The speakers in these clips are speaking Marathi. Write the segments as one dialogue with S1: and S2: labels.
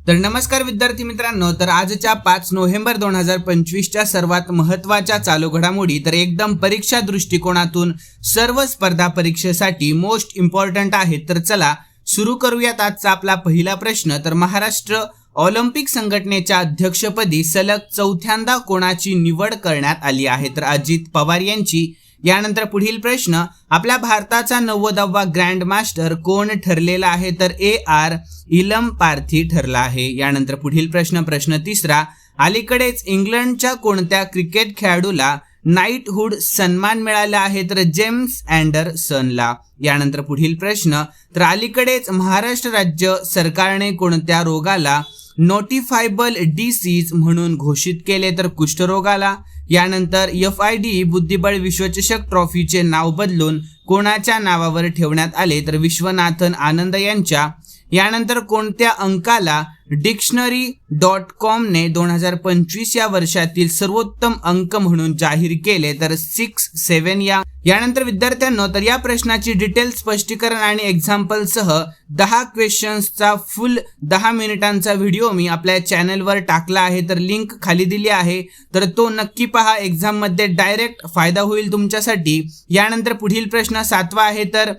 S1: तर नमस्कार विद्यार्थी मित्रांनो, तर आजच्या 5 नोव्हेंबर 2025च्या सर्वात महत्त्वाच्या चालू घडामोडी तर एकदम परीक्षा दृष्टिकोनातून सर्व स्पर्धा परीक्षेसाठी मोस्ट इम्पॉर्टंट आहेत। तर चला सुरू करूयात आजचा आपला पहिला प्रश्न। तर महाराष्ट्र ऑलिम्पिक संघटनेच्या अध्यक्षपदी सलग चौथ्यांदा कोणाची निवड करण्यात आली आहे? तर अजित पवार यांची। यानंतर पुढील प्रश्न, आपल्या भारताचा 90वा ग्रँड मास्टर कोण ठरलेला आहे? तर AR इलमपार्थी ठरला आहे। यानंतर पुढील प्रश्न तिसरा, अलीकडेच इंग्लंडच्या कोणत्या क्रिकेट खेळाडूला नाईटहुड सन्मान मिळाला आहे? तर जेम्स अँडरसनला। यानंतर पुढील प्रश्न, तर अलीकडेच महाराष्ट्र राज्य सरकारने कोणत्या रोगाला नोटिफायबल डिसीज म्हणून घोषित केले? तर कुष्ठरोगाला। यानंतर FID बुद्धिबळ विश्वचषक ट्रॉफीचे नाव बदलून कोणाच्या नावावर ठेवण्यात आले? तर विश्वनाथन आनंद यांच्या। यानंतर कोणत्या अंकाला Dictionary.com ने 2025 या वर्षातील सर्वोत्तम अंक म्हणून जाहीर केले? तर 6-7 या। यानंतर विद्यार्थ्यांनो, तर या प्रश्नाची डिटेल स्पष्टीकरण आणि एक्झाम्पल सह 10 क्वेश्चन्सचा फुल 10 मिनिटांचा व्हिडिओ मी आपल्या चॅनलवर टाकला आहे, तर लिंक खाली दिली आहे, तर तो नक्की पहा। एक्झाम मध्ये डायरेक्ट फायदा होईल तुमच्यासाठी। यानंतर पुढील प्रश्न 7वा आहे, तर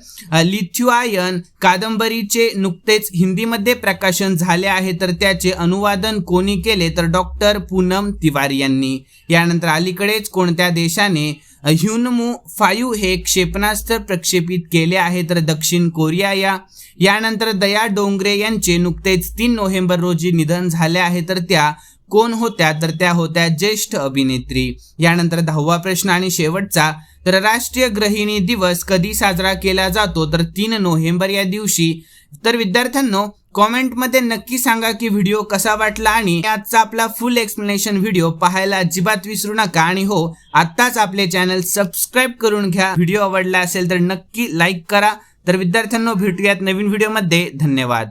S1: लिथुआयन कादंबरीचे नुकतेच हिंदीमध्ये प्रकाशन झाले आहे, तर त्याचे अनुवादन कोणी केले? तर डॉक्टर पूनम तिवारी यांनी। यानंतर अलीकडेच कोणत्या देशाने ह्युनमू 5 हे क्षेपणास्त्र प्रक्षेपित केले आहे? तर दक्षिण कोरिया या। यानंतर दया डोंगरे यांचे नुकतेच 3 नोव्हेंबर रोजी निधन झाले आहे, तर त्या कोण होत्या? तर त्या होत्या ज्येष्ठ अभिनेत्री। यानंतर 10वा प्रश्न आणि शेवटचा, तर राष्ट्रीय गृहिणी दिवस कधी साजरा केला जातो? तर 3 नोव्हेंबर या दिवशी। तर विद्यार्थ्यांनो, कॉमेंटमध्ये नक्की सांगा की व्हिडिओ कसा वाटला आणि आजचा आपला फुल एक्सप्लेनेशन व्हिडिओ पाहायला अजिबात विसरू नका। आणि हो, आत्ताच आपले चॅनल सबस्क्राईब करून घ्या। व्हिडिओ आवडला असेल तर नक्की लाईक करा। तर विद्यार्थ्यांनो, भेटूयात नवीन व्हिडिओमध्ये। धन्यवाद।